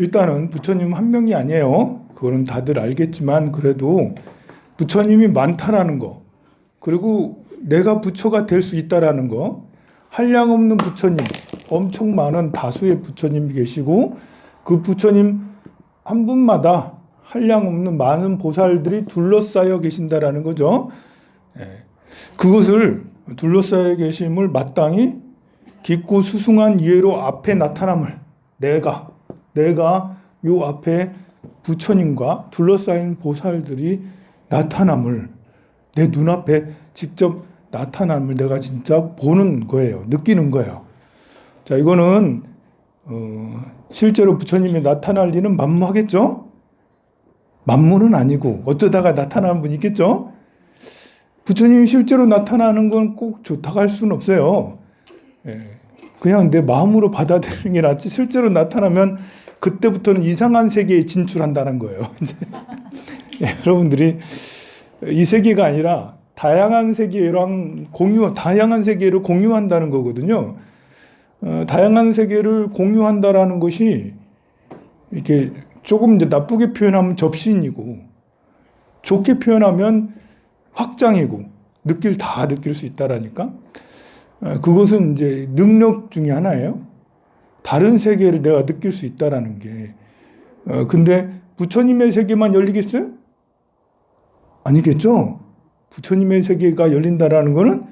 일단은 부처님 한 명이 아니에요. 그거는 다들 알겠지만 그래도 부처님이 많다라는 거, 그리고 내가 부처가 될 수 있다라는 거, 한량없는 부처님, 엄청 많은 다수의 부처님이 계시고 그 부처님 한 분마다 한량없는 많은 보살들이 둘러싸여 계신다라는 거죠. 그것을 둘러싸여 계심을 마땅히 깊고 수승한 이해로 앞에 나타남을 내가 요 앞에 부처님과 둘러싸인 보살들이 나타남을 내 눈앞에 직접 나타남을 내가 진짜 보는 거예요. 느끼는 거예요. 자, 이거는 실제로 부처님이 나타날 리는 만무하겠죠? 만무는 아니고 어쩌다가 나타나는 분이 있겠죠? 부처님이 실제로 나타나는 건 꼭 좋다고 할 수는 없어요. 그냥 내 마음으로 받아들이는 게 낫지 실제로 나타나면 그때부터는 이상한 세계에 진출한다는 거예요. 여러분들이 이 세계가 아니라 다양한 세계랑 다양한 세계를 공유한다는 거거든요. 다양한 세계를 공유한다라는 것이 이렇게 조금 이제 나쁘게 표현하면 접신이고 좋게 표현하면 확장이고 다 느낄 수 있다라니까. 그것은 이제 능력 중에 하나예요. 다른 세계를 내가 느낄 수 있다라는 게. 근데 부처님의 세계만 열리겠어요? 아니겠죠? 부처님의 세계가 열린다라는 거는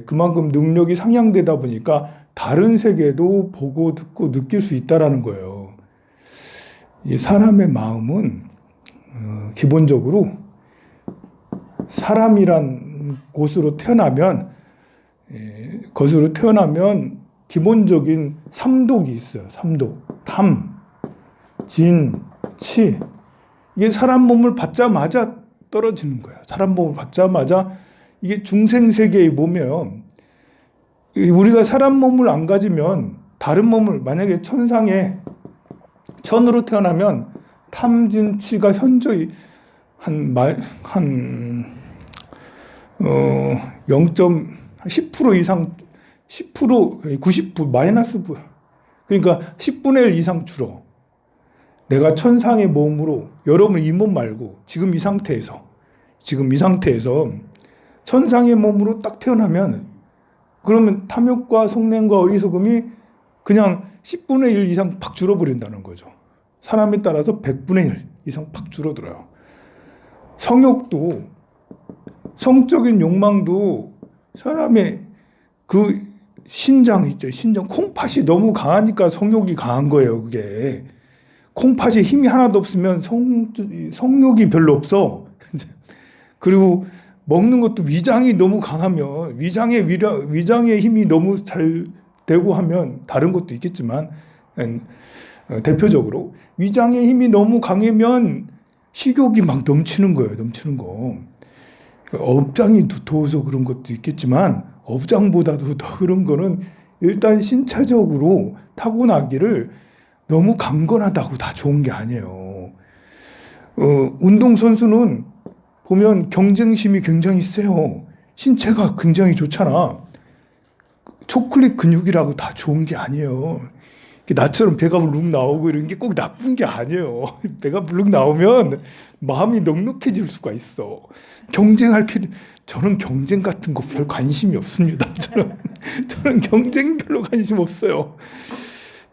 그만큼 능력이 상향되다 보니까 다른 세계도 보고 듣고 느낄 수 있다라는 거예요. 이 사람의 마음은 기본적으로 사람이란 곳으로 태어나면 기본적인 삼독이 있어요. 삼독, 탐, 진, 치. 이게 사람 몸을 받자마자 떨어지는 거야. 사람 몸을 받자마자 이게 중생세계의 몸이에요. 우리가 사람 몸을 안 가지면 다른 몸을 만약에 천으로 태어나면 탐진치가 현저히 한 10% 이상 10% 90% 마이너스 그러니까 10분의 1 이상 줄어. 내가 천상의 몸으로 여러분 이 몸 말고 지금 이 상태에서 천상의 몸으로 딱 태어나면 그러면 탐욕과 속냄과 어리석음이 그냥 10분의 1 이상 팍 줄어버린다는 거죠. 사람에 따라서 100분의 1 이상 팍 줄어들어요. 성욕도 성적인 욕망도 사람의 그 신장 있죠. 신장 콩팥이 너무 강하니까 성욕이 강한 거예요. 그게 콩팥에 힘이 하나도 없으면 성욕이 별로 없어. 그리고 먹는 것도 위장이 너무 강하면 위장의 힘이 너무 잘 되고 하면 다른 것도 있겠지만 대표적으로 위장의 힘이 너무 강하면 식욕이 막 넘치는 거예요. 넘치는 거. 업장이 두터워서 그런 것도 있겠지만 업장보다도 더 그런 거는 일단 신체적으로 타고나기를 너무 강건하다고 다 좋은 게 아니에요. 운동선수는 보면 경쟁심이 굉장히 세요. 신체가 굉장히 좋잖아. 초콜릿 근육이라고 다 좋은 게 아니에요. 나처럼 배가 불룩 나오고 이런 게 꼭 나쁜 게 아니에요. 배가 불룩 나오면 마음이 넉넉해질 수가 있어. 저는 경쟁 같은 거 별 관심이 없습니다. 저는 경쟁 별로 관심 없어요.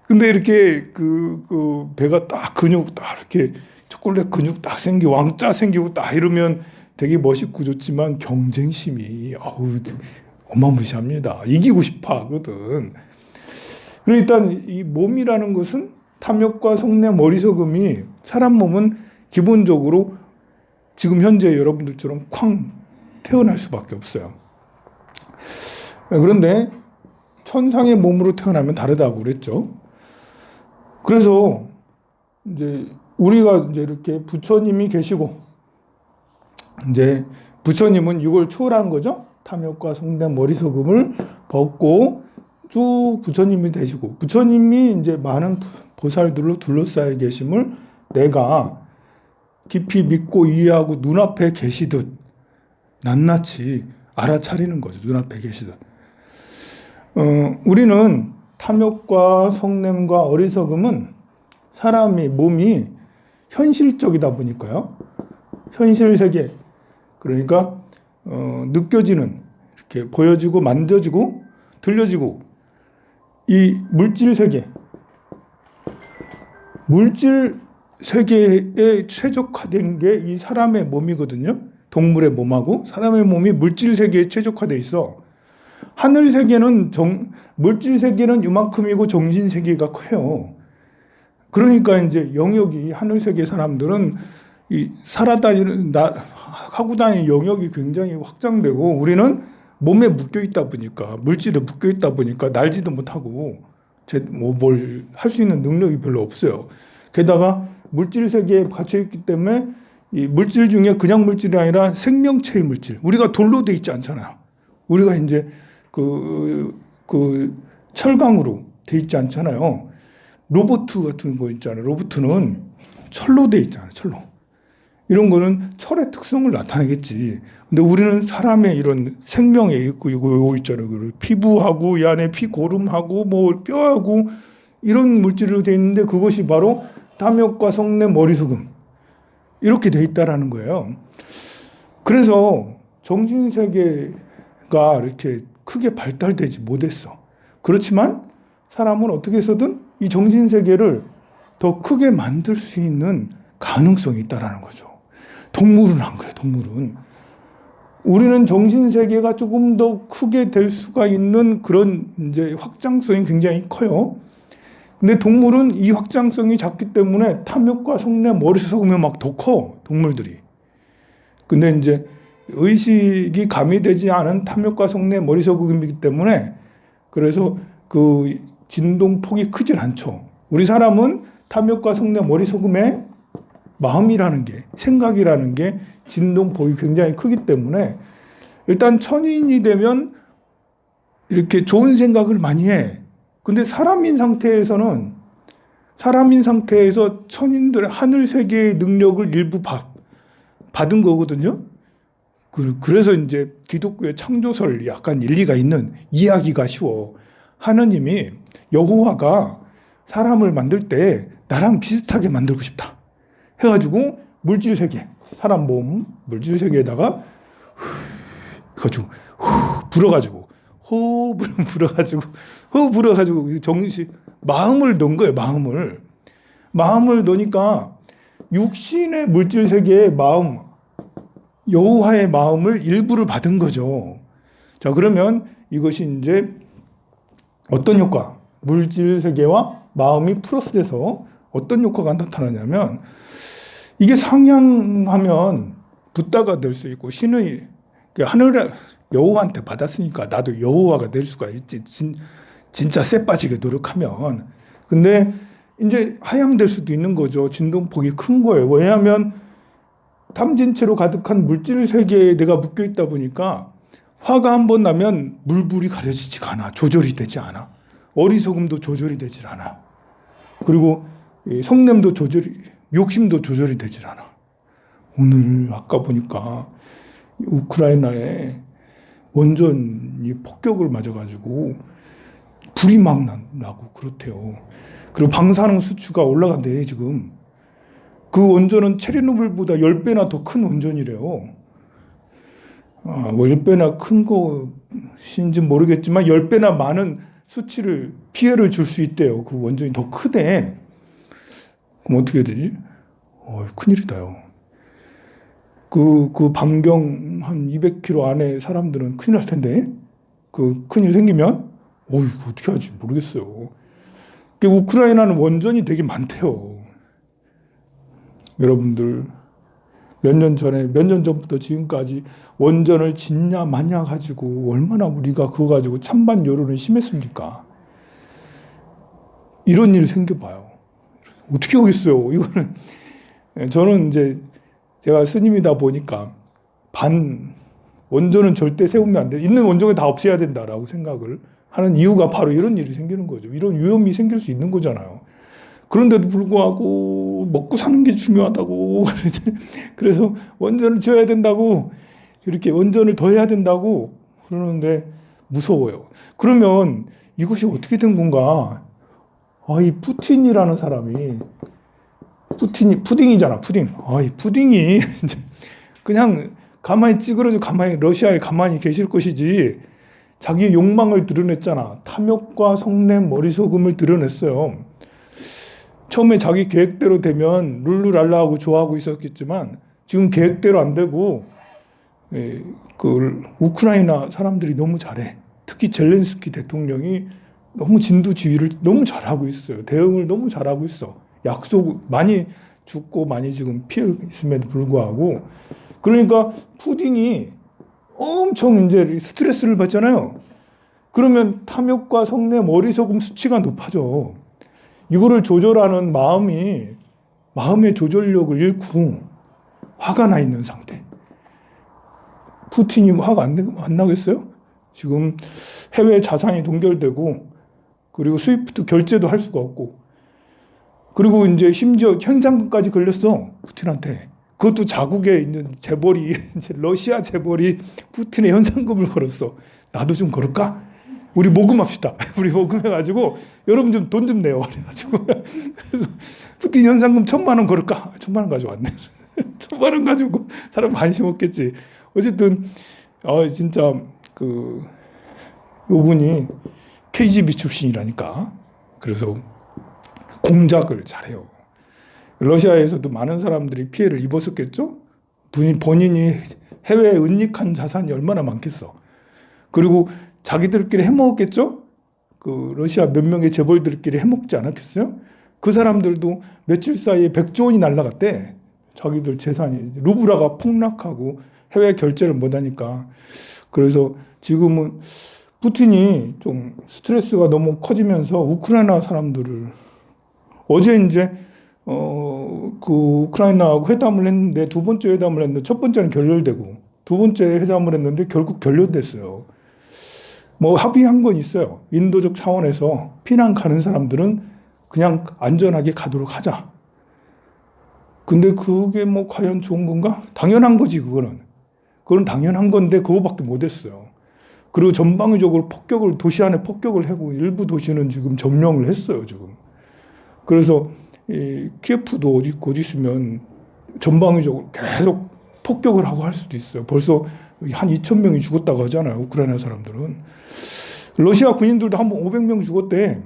근데 이렇게 그 배가 딱 근육 딱 이렇게 초콜릿 근육 딱 생기고 왕자 생기고 딱 이러면 되게 멋있고 좋지만 경쟁심이 어마무시합니다. 이기고 싶어 하거든. 그리고 일단 이 몸이라는 것은 탐욕과 속냄, 어리석음이 사람 몸은 기본적으로 지금 현재 여러분들처럼 쾅 태어날 수밖에 없어요. 그런데 천상의 몸으로 태어나면 다르다고 그랬죠. 그래서 이제 우리가 이제 이렇게 부처님이 계시고 이제 부처님은 이걸 초월한 거죠. 탐욕과 속냄, 어리석음을 벗고 쭉 부처님이 되시고 부처님이 이제 많은 보살들로 둘러싸여 계심을 내가 깊이 믿고 이해하고 눈앞에 계시듯 낱낱이 알아차리는 거죠. 눈앞에 계시듯. 우리는 탐욕과 속냄과 어리석음은 사람의 몸이 현실적이다 보니까요. 현실 세계, 그러니까 느껴지는, 이렇게 보여지고 만져지고 들려지고, 이 물질 세계, 물질 세계에 최적화된 게 이 사람의 몸이거든요. 동물의 몸하고 사람의 몸이 물질 세계에 최적화돼 있어. 하늘 세계는 물질 세계는 이만큼이고 정신 세계가 커요. 그러니까 이제 영역이, 하늘 세계 사람들은 이 하고 다니는 영역이 굉장히 확장되고, 우리는 몸에 묶여 있다 보니까, 물질에 묶여 있다 보니까 날지도 못하고 뭘 할 수 있는 능력이 별로 없어요. 게다가 물질 세계에 갇혀 있기 때문에 이 물질 중에 그냥 물질이 아니라 생명체의 물질, 우리가 돌로 돼 있지 않잖아요. 우리가 이제 그 철강으로 돼 있지 않잖아요. 로봇 같은 거 있잖아요. 로봇은 철로 돼 있잖아요. 철로. 이런 거는 철의 특성을 나타내겠지. 근데 우리는 사람의 이런 생명에 있고, 이거 있잖아요. 피부하고, 이 안에 피고름하고, 뭐, 뼈하고, 이런 물질로 돼 있는데, 그것이 바로 탐욕과 성내, 머리속음. 이렇게 돼 있다라는 거예요. 그래서 정신세계가 이렇게 크게 발달되지 못했어. 그렇지만 사람은 어떻게 해서든 이 정신세계를 더 크게 만들 수 있는 가능성이 있다라는 거죠. 동물은 안 그래, 동물은. 우리는 정신세계가 조금 더 크게 될 수가 있는 그런 이제 확장성이 굉장히 커요. 근데 동물은 이 확장성이 작기 때문에 탐욕과 성내, 머리속음이 막 더 커, 동물들이. 근데 이제 의식이 가미되지 않은 탐욕과 성내, 머리속음이기 때문에, 그래서 그 진동폭이 크질 않죠. 우리 사람은 탐욕과 성내, 머리속음에 마음이라는 게, 생각이라는 게 진동폭이 굉장히 크기 때문에, 일단 천인이 되면 이렇게 좋은 생각을 많이 해. 근데 사람인 상태에서 천인들의 하늘 세계의 능력을 일부 받은 거거든요. 그래서 이제 기독교의 창조설 약간 일리가 있는, 이해하기가 쉬워. 하느님이, 여호와가 사람을 만들 때 나랑 비슷하게 만들고 싶다 해가지고 물질 세계, 사람 몸 물질 세계에다가 불어가지고 정신, 마음을 넣은 거예요. 마음을 넣으니까 육신의 물질 세계의 마음, 여호와의 마음을 일부를 받은 거죠. 자, 그러면 이것이 이제 어떤 효과? 물질 세계와 마음이 플러스돼서 어떤 효과가 나타나냐면, 이게 상향하면 붓다가 될 수 있고, 신의 하늘에 여호와한테 받았으니까 나도 여호와가 될 수가 있지. 진짜 쎄 빠지게 노력하면. 근데 이제 하향될 수도 있는 거죠. 진동폭이 큰 거예요. 왜냐하면 탐진체로 가득한 물질 세계에 내가 묶여 있다 보니까 화가 한번 나면 물불이 가려지지가 않아. 조절이 되지 않아. 어리석음도 조절이 되질 않아. 그리고 성냄도 욕심도 조절이 되질 않아. 오늘 아까 보니까 우크라이나에 원전이 폭격을 맞아가지고 불이 막 나고 그렇대요. 그리고 방사능 수치가 올라간대 지금. 그 원전은 체르노빌보다 10배나 더 큰 원전이래요. 뭐 10배나 큰 것인지 모르겠지만 10배나 많은 피해를 줄 수 있대요. 그 원전이 더 크대. 그럼 어떻게 되지? 큰일이다요. 그 반경 한 200km 안에 사람들은 큰일 날 텐데, 큰일 생기면, 어떻게 하지? 모르겠어요. 우크라이나는 원전이 되게 많대요. 여러분들, 몇 년 전부터 지금까지 원전을 짓냐 마냐 가지고 얼마나 우리가 그거 가지고 찬반 여론이 심했습니까? 이런 일 생겨봐요. 어떻게 하겠어요? 이거는, 저는 이제 제가 스님이다 보니까 원전은 절대 세우면 안 돼. 있는 원전을 다 없애야 된다라고 생각을 하는 이유가 바로 이런 일이 생기는 거죠. 이런 위험이 생길 수 있는 거잖아요. 그런데도 불구하고 먹고 사는 게 중요하다고 그래서 원전을 지어야 된다고, 이렇게 원전을 더 해야 된다고 그러는데 무서워요. 그러면 이것이 어떻게 된 건가? 이 푸틴이라는 사람이 푸딩이잖아, 푸딩. 이 푸딩이 이제 그냥 가만히 찌그러져 가만히 러시아에 가만히 계실 것이지 자기 욕망을 드러냈잖아. 탐욕과 성냄, 머리속음을 드러냈어요. 처음에 자기 계획대로 되면 룰루랄라하고 좋아하고 있었겠지만 지금 계획대로 안 되고 그 우크라이나 사람들이 너무 잘해. 특히 젤렌스키 대통령이 너무 진두지휘를 너무 잘하고 있어요. 대응을 너무 잘하고 있어. 약속 많이 죽고 많이 지금 피해 있음에도 불구하고 그러니까 푸딩이 엄청 이제 스트레스를 받잖아요. 그러면 탐욕과 성내 머리속음 수치가 높아져. 이거를 조절하는 마음의 조절력을 잃고 화가 나 있는 상태. 푸틴이 화가 안 나겠어요? 지금 해외 자산이 동결되고 그리고 스위프트 결제도 할 수가 없고 그리고 이제 심지어 현상금까지 걸렸어. 푸틴한테. 그것도 자국에 있는 재벌이 이제 러시아 재벌이 푸틴의 현상금을 걸었어. 나도 좀 걸을까? 우리 모금합시다. 우리 모금해가지고 여러분 좀 돈 좀 내요. 그래가지고 그래서 푸틴 현상금 1,000만 원 걸을까? 1,000만 원 가져왔네. 1,000만 원 가지고 사람 관심 없겠지. 어쨌든 진짜 요분이 KGB 출신이라니까. 그래서 공작을 잘해요. 러시아에서도 많은 사람들이 피해를 입었었겠죠? 본인이 해외에 은닉한 자산이 얼마나 많겠어. 그리고 자기들끼리 해먹었겠죠? 그 러시아 몇 명의 재벌들끼리 해먹지 않았겠어요? 그 사람들도 며칠 사이에 100조 원이 날라갔대. 자기들 재산이. 루블화가 폭락하고 해외 결제를 못하니까. 그래서 지금은 푸틴이 좀 스트레스가 너무 커지면서 우크라이나 사람들을 어제 이제 그 우크라이나하고 회담을 했는데 두 번째 회담을 했는데 첫 번째는 결렬되고 두 번째 회담을 했는데 결국 결렬됐어요. 뭐 합의한 건 있어요. 인도적 차원에서 피난 가는 사람들은 그냥 안전하게 가도록 하자. 근데 그게 뭐 과연 좋은 건가? 당연한 거지 그거는. 그건 당연한 건데 그거밖에 못했어요. 그리고 전방위적으로 도시 안에 폭격을 하고 일부 도시는 지금 점령을 했어요 지금. 그래서 키예프도 곧 있으면 전방위적으로 계속 폭격을 하고 할 수도 있어요. 벌써 한 2,000명이 죽었다고 하잖아요. 우크라이나 사람들은. 러시아 군인들도 한 번 500명 죽었대.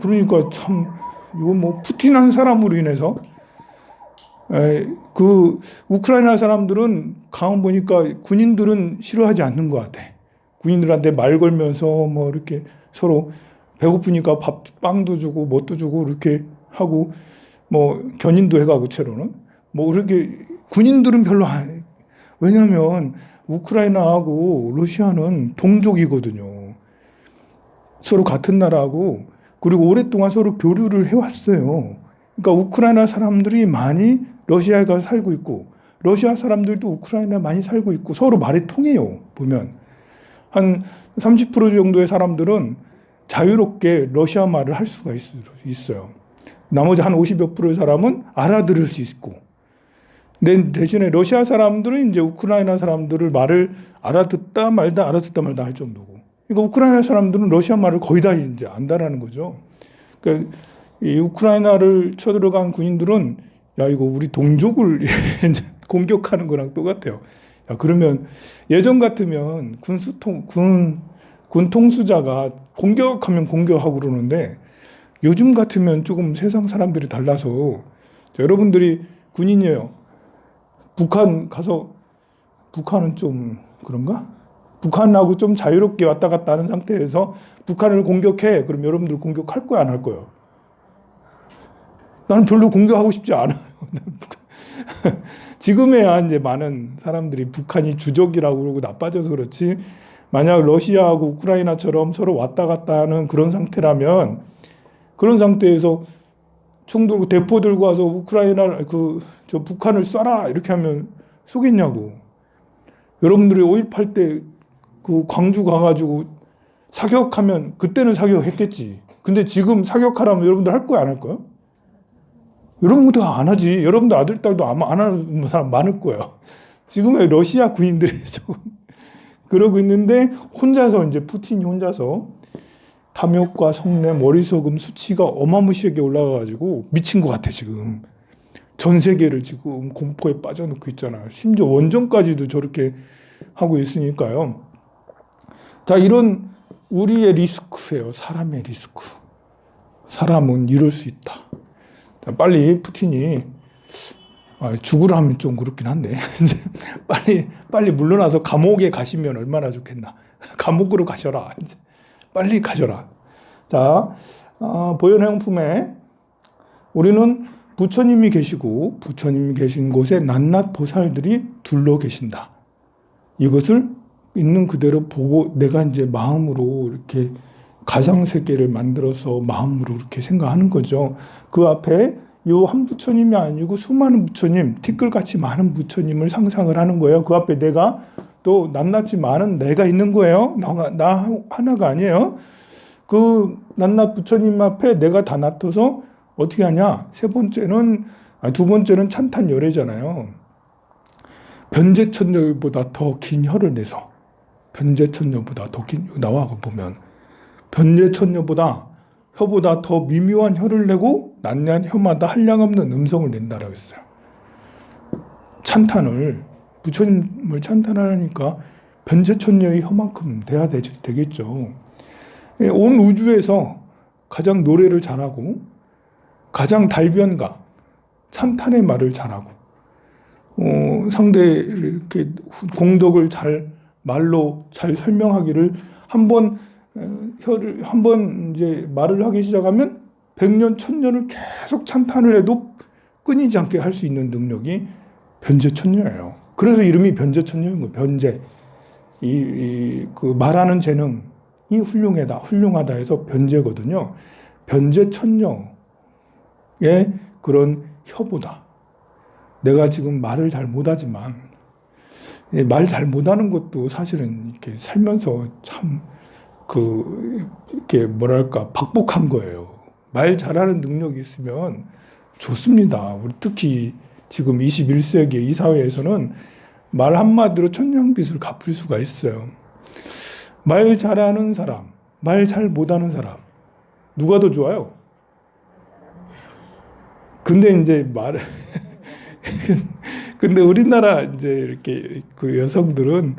그러니까 참 이건 뭐 푸틴 한 사람으로 인해서 그 우크라이나 사람들은 가만 보니까 군인들은 싫어하지 않는 것 같아. 군인들한테 말 걸면서 뭐 이렇게 서로 배고프니까 빵도 주고 뭣도 주고 이렇게 하고 뭐 견인도 해가고 채로는 뭐 그렇게 군인들은 별로 왜냐하면 우크라이나하고 러시아는 동족이거든요. 서로 같은 나라하고 그리고 오랫동안 서로 교류를 해왔어요. 그러니까 우크라이나 사람들이 많이 러시아에 가서 살고 있고 러시아 사람들도 우크라이나에 많이 살고 있고 서로 말이 통해요. 보면 한 30% 정도의 사람들은 자유롭게 러시아 말을 할 수가 있어요. 나머지 한 50여 프로의 사람은 알아들을 수 있고. 대신에 러시아 사람들은 이제 우크라이나 사람들을 말을 알아듣다 말다 할 정도고. 그러니까 우크라이나 사람들은 러시아 말을 거의 다 이제 안다라는 거죠. 그러니까 이 우크라이나를 쳐들어간 군인들은 야, 이거 우리 동족을 공격하는 거랑 똑같아요. 야, 그러면 예전 같으면 군 통수자가 공격하면 공격하고 그러는데 요즘 같으면 조금 세상 사람들이 달라서 여러분들이 군인이에요. 북한 가서 북한은 좀 그런가? 북한하고 좀 자유롭게 왔다 갔다 하는 상태에서 북한을 공격해. 그럼 여러분들 공격할 거야, 안 할 거야? 나는 별로 공격하고 싶지 않아요. 지금에야 이제 많은 사람들이 북한이 주적이라고 그러고 나빠져서 그렇지. 만약 러시아하고 우크라이나처럼 서로 왔다 갔다 하는 그런 상태라면 그런 상태에서 총들 대포 들고 와서 저 북한을 쏴라 이렇게 하면 쏘겠냐고. 여러분들이 5.18 때 그 광주 가가지고 사격하면 그때는 사격했겠지. 근데 지금 사격하라면 여러분들 할 거야, 안 할 거야? 여러분들 안 하지. 여러분들 아들, 딸도 아마 안 하는 사람 많을 거예요. 지금의 러시아 군인들이 조금 그러고 있는데 혼자서 이제 푸틴이 혼자서 탐욕과 속내, 머리속음 수치가 어마무시하게 올라가가지고 미친 것 같아 지금. 전 세계를 지금 공포에 빠져놓고 있잖아요. 심지어 원전까지도 저렇게 하고 있으니까요. 자, 이런 우리의 리스크예요. 사람의 리스크. 사람은 이럴 수 있다. 자, 빨리 푸틴이 죽으라 하면 좀 그렇긴 한데 이제 빨리 물러나서 감옥에 가시면 얼마나 좋겠나. 감옥으로 가셔라. 이제 빨리 가셔라. 자, 보현행품에 우리는 부처님이 계시고 부처님이 계신 곳에 낱낱 보살들이 둘러 계신다. 이것을 있는 그대로 보고 내가 이제 마음으로 이렇게 가상세계를 만들어서 마음으로 이렇게 생각하는 거죠. 그 앞에 요 한 부처님이 아니고 수많은 부처님, 티끌같이 많은 부처님을 상상을 하는 거예요. 그 앞에 내가 또 낱낱이 많은 내가 있는 거예요. 나 하나가 아니에요. 그 낱낱 부처님 앞에 내가 다 놔둬서 어떻게 하냐? 두 번째는 찬탄열애잖아요. 변제천녀보다 더 긴 혀를 내서 변제천녀보다 더 긴 나와 보면 변제천녀보다 혀보다 더 미묘한 혀를 내고 낱낱 혀마다 한량없는 음성을 낸다라고 했어요. 찬탄을 부처님을 찬탄하니까 변제천녀의 혀만큼 돼야 되겠죠. 온 우주에서 가장 노래를 잘하고 가장 달변가 찬탄의 말을 잘하고 상대 이렇게 공덕을 말로 잘 설명하기를 한번 이제 말을 하기 시작하면 100년, 1000년을 계속 찬탄을 해도 끊이지 않게 할 수 있는 능력이 변제천녀예요. 그래서 이름이 변제천녀인 거예요. 변제. 그 말하는 재능이 훌륭하다 해서 변제거든요. 변제천녀의 그런 혀보다 내가 지금 말을 잘 못하지만 말 잘 못하는 것도 사실은 이렇게 살면서 참 이렇게 뭐랄까 박복한 거예요. 말 잘하는 능력이 있으면 좋습니다. 우리 특히 지금 21세기 이 사회에서는 말 한마디로 천냥빚을 갚을 수가 있어요. 말 잘하는 사람, 말 잘 못하는 사람 누가 더 좋아요? 근데 이제 근데 우리나라 이제 이렇게 그 여성들은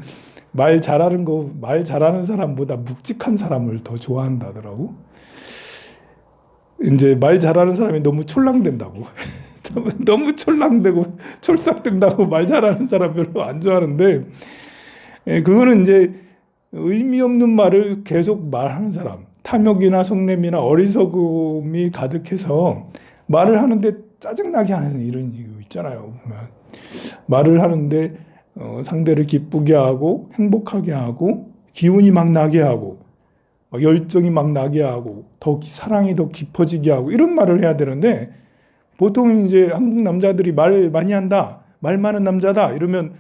말 잘하는 사람보다 묵직한 사람을 더 좋아한다더라고. 이제 말 잘하는 사람이 너무 촐랑된다고. 너무 촐랑되고 촐싹된다고 말 잘하는 사람 별로 안 좋아하는데, 그거는 이제 의미 없는 말을 계속 말하는 사람, 탐욕이나 속냄이나 어리석음이 가득해서 말을 하는데 짜증나게 하는 이런 이유 있잖아요. 말을 하는데 상대를 기쁘게 하고 행복하게 하고 기운이 막 나게 하고 열정이 막 나게 하고 사랑이 더 깊어지게 하고 이런 말을 해야 되는데 보통 이제 한국 남자들이 말 많이 한다, 말 많은 남자다 이러면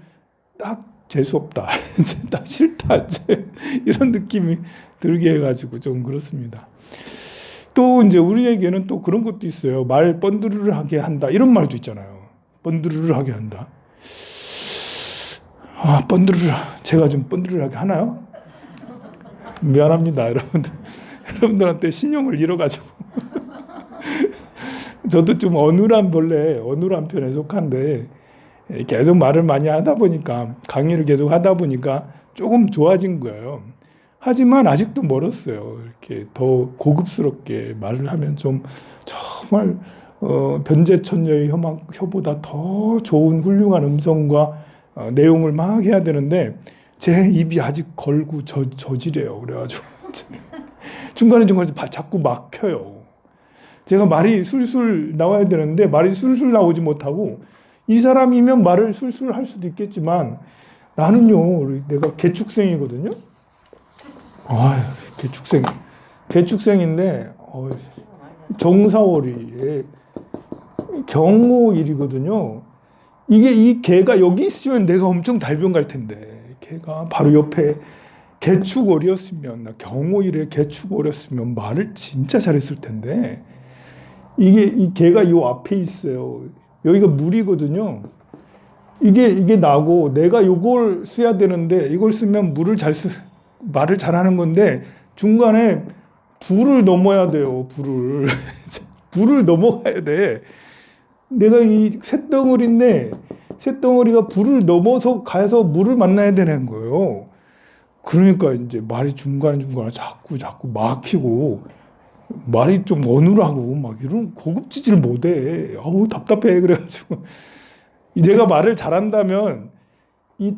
딱 재수없다, 딱 싫다 이런 느낌이 들게 해가지고 좀 그렇습니다. 또 이제 우리에게는 또 그런 것도 있어요. 말 번드르르하게 한다 이런 말도 있잖아요. 번드르르하게 한다. 제가 좀 번드르르하게 하나요? 미안합니다, 여러분들한테 신용을 잃어가지고. 저도 좀 어눌한 편에 속한데 계속 말을 많이 하다 보니까 강의를 계속 하다 보니까 조금 좋아진 거예요. 하지만 아직도 멀었어요. 이렇게 더 고급스럽게 말을 하면 좀 정말 변제천녀의 혀보다 더 좋은 훌륭한 음성과 내용을 막 해야 되는데 제 입이 아직 걸고 저지래요. 그래가지고 중간에 자꾸 막혀요. 제가 말이 술술 나와야 되는데 말이 술술 나오지 못하고 이 사람이면 말을 술술 할 수도 있겠지만 나는요, 내가 개축생이거든요. 개축생인데 정사월이 경호일이거든요. 이 개가 여기 있으면 내가 엄청 달변 갈 텐데 개가 바로 옆에 개축월이었으면 나 경호일에 개축월이었으면 말을 진짜 잘했을 텐데 이 개가 요 앞에 있어요. 여기가 물이거든요. 이게 나고 내가 요걸 써야 되는데 이걸 쓰면 말을 잘하는 건데 중간에 불을 넘어야 돼요. 불을. 불을 넘어가야 돼. 내가 이 쇳덩어리인데 쇳덩어리가 불을 넘어서 가서 물을 만나야 되는 거예요. 그러니까 이제 말이 중간중간에 자꾸 막히고 말이 좀 어눌하고 막 이런 고급지질 못해. 아우 답답해. 그래가지고 내가 말을 잘한다면 이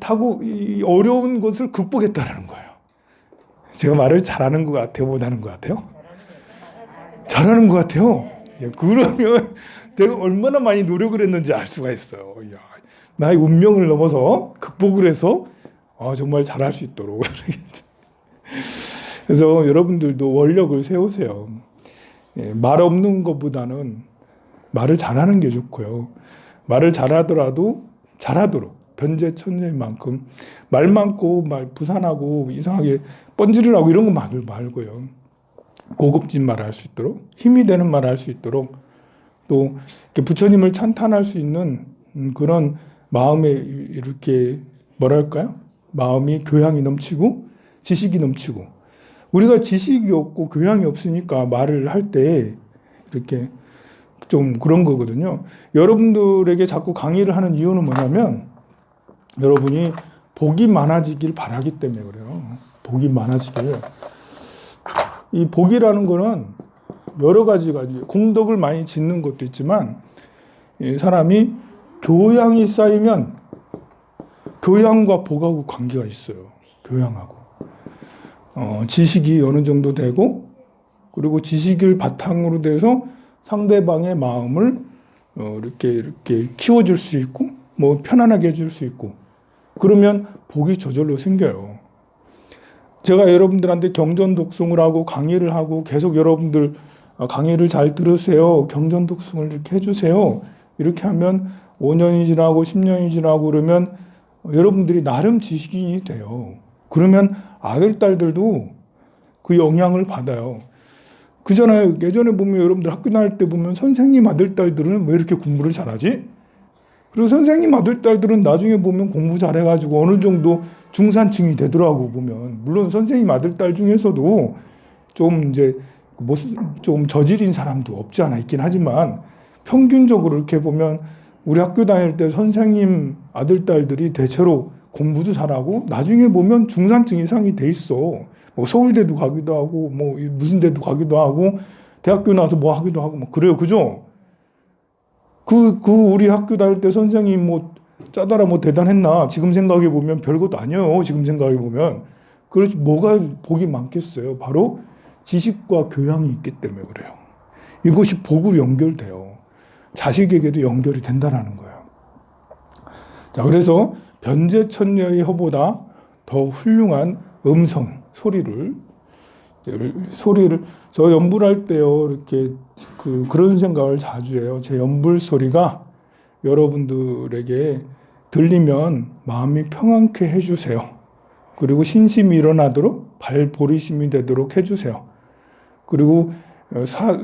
어려운 것을 극복했다는 거예요. 제가 말을 잘하는 것 같아요, 못하는 것 같아요? 잘하는 것 같아요. 그러면 내가 얼마나 많이 노력을 했는지 알 수가 있어요. 야, 나의 운명을 넘어서 극복을 해서 정말 잘할 수 있도록. 그래서 여러분들도 원력을 세우세요. 말 없는 것보다는 말을 잘하는 게 좋고요. 말을 잘하더라도 잘하도록 변제천녀인 만큼 말 많고 말 부산하고 이상하게 뻔질을 하고 이런 거 말고요. 고급진 말을 할 수 있도록 힘이 되는 말을 할 수 있도록 또 부처님을 찬탄할 수 있는 그런 마음에 이렇게 뭐랄까요? 마음이 교양이 넘치고 지식이 넘치고 우리가 지식이 없고 교양이 없으니까 말을 할 때 이렇게 좀 그런 거거든요. 여러분들에게 자꾸 강의를 하는 이유는 뭐냐면 여러분이 복이 많아지길 바라기 때문에 그래요. 복이 많아지길. 이 복이라는 거는 여러 가지가 공덕을 많이 짓는 것도 있지만 사람이 교양이 쌓이면 교양과 복하고 관계가 있어요. 교양하고 지식이 어느 정도 되고 그리고 지식을 바탕으로 돼서 상대방의 마음을 이렇게 키워줄 수 있고 뭐 편안하게 해줄 수 있고 그러면 복이 저절로 생겨요. 제가 여러분들한테 경전독송을 하고 강의를 하고 계속 여러분들 강의를 잘 들으세요. 경전독송을 이렇게 해주세요. 이렇게 하면 5년이 지나고 10년이 지나고 그러면 여러분들이 나름 지식인이 돼요. 그러면 아들, 딸들도 그 영향을 받아요. 그잖아요. 예전에 보면 여러분들 학교 다닐 때 보면 선생님 아들, 딸들은 왜 이렇게 공부를 잘하지? 그리고 선생님 아들, 딸들은 나중에 보면 공부 잘해가지고 어느 정도 중산층이 되더라고 보면. 물론 선생님 아들, 딸 중에서도 좀 이제 좀 저질인 사람도 없지 않아 있긴 하지만 평균적으로 이렇게 보면 우리 학교 다닐 때 선생님 아들, 딸들이 대체로 공부도 잘하고 나중에 보면 중산층 이상이 돼 있어. 뭐 서울대도 가기도 하고 뭐 무슨 데도 가기도 하고 대학교 나와서 뭐 하기도 하고 뭐 그래요. 그죠? 우리 학교 다닐 때 선생님 뭐 짜다라 뭐 대단했나? 지금 생각해 보면 별것도 아니에요. 지금 생각해 보면. 그래서 뭐가 복이 많겠어요? 바로 지식과 교양이 있기 때문에 그래요. 이것이 복으로 연결돼요. 자식에게도 연결이 된다는 거예요. 자, 그래서 변제천녀의 혀보다 더 훌륭한 음성, 소리를 저 연불할 때요 이렇게 그런 생각을 자주 해요. 제 연불 소리가 여러분들에게 들리면 마음이 평안케 해주세요. 그리고 신심이 일어나도록 발보리심이 되도록 해주세요. 그리고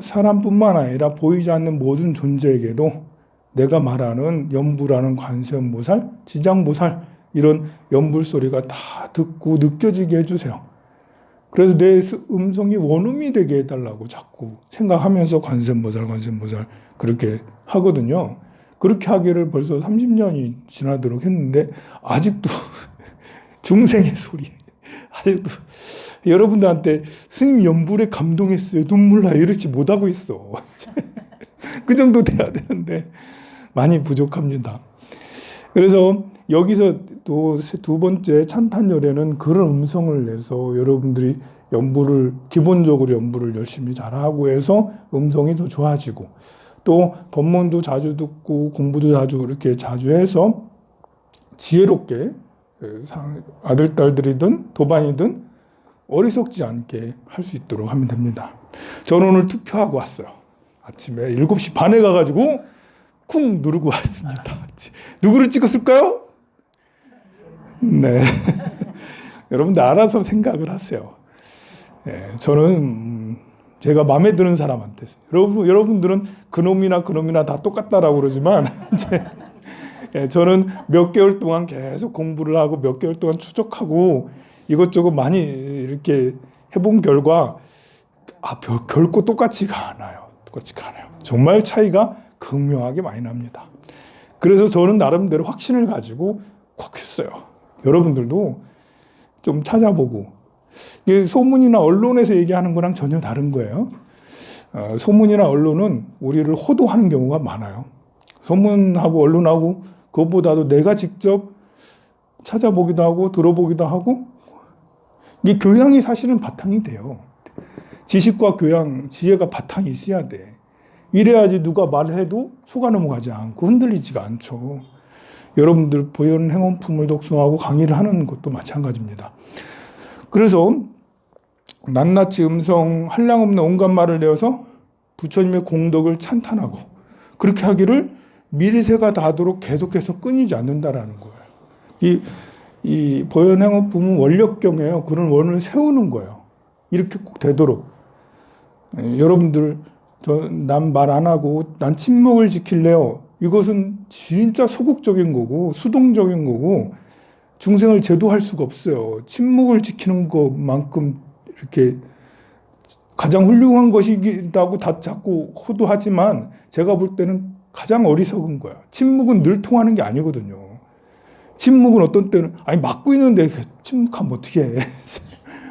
사람뿐만 아니라 보이지 않는 모든 존재에게도 내가 말하는 연불하는 관세음보살, 지장보살 이런 연불 소리가 다 듣고 느껴지게 해주세요. 그래서 내 음성이 원음이 되게 해달라고 자꾸 생각하면서 관세음보살 그렇게 하거든요. 그렇게 하기를 벌써 30년이 지나도록 했는데 아직도 중생의 소리 아직도 여러분들한테 스님 연불에 감동했어요. 눈물 나요. 이렇게 못하고 있어. 그 정도 돼야 되는데 많이 부족합니다. 그래서 여기서 또 두 번째 찬탄열에는 그런 음성을 내서 여러분들이 기본적으로 연불을 열심히 잘하고 해서 음성이 더 좋아지고 또 법문도 자주 듣고 공부도 자주 해서 지혜롭게 아들, 딸들이든 도반이든 어리석지 않게 할 수 있도록 하면 됩니다. 저는 오늘 투표하고 왔어요. 아침에 7시 반에 가가지고 쿵 누르고 왔습니다. 누구를 찍었을까요? 네. 여러분들 알아서 생각을 하세요. 네, 저는 제가 마음에 드는 사람한테 여러분들은 그놈이나 다 똑같다라고 그러지만 저는 몇 개월 동안 계속 공부를 하고 몇 개월 동안 추적하고 이것저것 많이 이렇게 해본 결과 결코 똑같지가 않아요. 정말 차이가 극명하게 많이 납니다. 그래서 저는 나름대로 확신을 가지고 콕 했어요. 여러분들도 좀 찾아보고, 이게 소문이나 언론에서 얘기하는 거랑 전혀 다른 거예요. 소문이나 언론은 우리를 호도하는 경우가 많아요. 소문하고 언론하고 그것보다도 내가 직접 찾아보기도 하고 들어보기도 하고, 이 교양이 사실은 바탕이 돼요. 지식과 교양, 지혜가 바탕이 있어야 돼. 이래야지 누가 말을 해도 속아 넘어가지 않고 흔들리지가 않죠. 여러분들 보현 행원품을 독송하고 강의를 하는 것도 마찬가지입니다. 그래서 낱낱이 음성 한량없는 온갖 말을 내어서 부처님의 공덕을 찬탄하고, 그렇게 하기를 미리새가 닿도록 계속해서 끊이지 않는다라는 거예요. 이 보현 행원품은 원력경이에요. 그런 원을 세우는 거예요. 이렇게 꼭 되도록. 여러분들, 난 말 안 하고 난 침묵을 지킬래요. 이것은 진짜 소극적인 거고 수동적인 거고 중생을 제도할 수가 없어요. 침묵을 지키는 것만큼 이렇게 가장 훌륭한 것이라고 다 자꾸 호도하지만 제가 볼 때는 가장 어리석은 거야. 침묵은 늘 통하는 게 아니거든요. 침묵은 어떤 때는 막고 있는데 침묵하면 어떻게 해.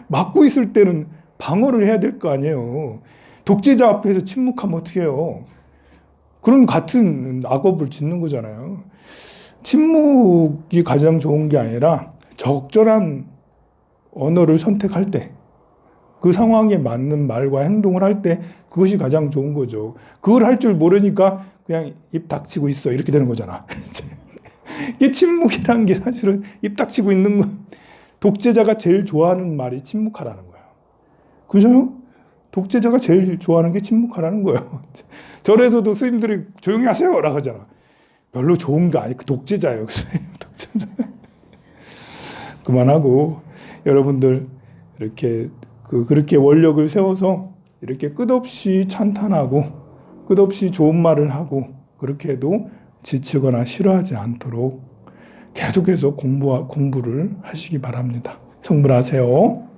막고 있을 때는 방어를 해야 될 거 아니에요. 독재자 앞에서 침묵하면 어떻게 해요. 그런 같은 악업을 짓는 거잖아요. 침묵이 가장 좋은 게 아니라 적절한 언어를 선택할 때, 그 상황에 맞는 말과 행동을 할 때 그것이 가장 좋은 거죠. 그걸 할 줄 모르니까 그냥 입 닥치고 있어 이렇게 되는 거잖아. 이게 침묵이라는 게 사실은 입 닥치고 있는 거. 독재자가 제일 좋아하는 말이 침묵하라는 거예요. 그죠? 독재자가 제일 좋아하는 게 침묵하라는 거예요. 절에서도 스님들이 조용히 하세요 라고 하잖아. 별로 좋은 거 아니, 그 독재자예요. 독재자. 그만하고 여러분들 이렇게 그렇게 원력을 세워서 이렇게 끝없이 찬탄하고 끝없이 좋은 말을 하고, 그렇게 해도 지치거나 싫어하지 않도록 계속해서 공부를 하시기 바랍니다. 성불하세요.